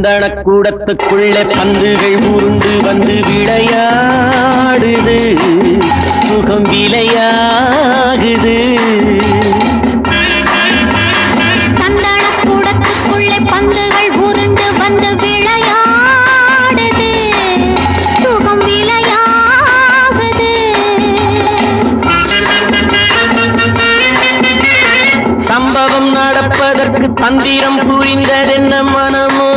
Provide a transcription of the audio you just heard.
சந்தன கூடத்துக்குள்ளே பந்துகள் உருண்டு வந்து விளையாடுது, சுகம் விளையாகுது. சந்தன கூடத்துக்குள்ளே பந்துகள் உருண்டு வந்து விளையாடுது, சுகம் விளையாகுது. சம்பவம் நடப்பதற்கு தந்திரம் புரிந்ததென்ன மனமோ